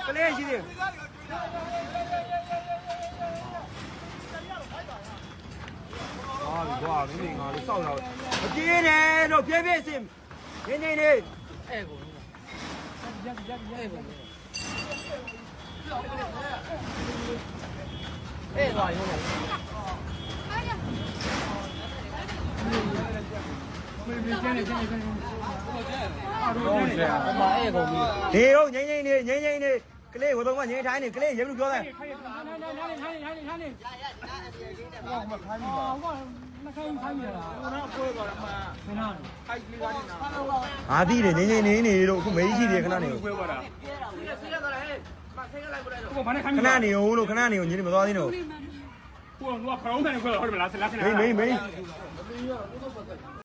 ကလေးရှိသေးကွာမင်းငါလေးစောက်တော့မပြေးနဲ့တော့ပြေးပြေးစင်နေနေအဲ့ကိုရက်အဲ့ကိုအဲ့ပါရောမင်းကျန်နေဟုတ်တယ်အမအဲ့ကိုဒီတော့ငိမ့်နေကလေးဟိုတော့ငိမ့်ထိုင်းနေကလေးရေဘူးပြောတယ်ထိုင်းနေဟောမခိုင်းဘူးဟောမခိုင်းရလားဟိုတော့ပွဲပါလားမင်းအဲ့ဒီကားနေတာအာဒီနေနေတော့အခုမေးရှိတယ်ခဏနေပွဲပါလားဆေးရတော့ဟဲ့မဆေးရလိုက်ပို့လိုက်တော့ခဏနေဦးလို့ခဏနေဦးညီမသွားသေးတော့ဟိုကဖရောင်းတယ်ကွာဟုတ်မလားဆက်လာနေမေး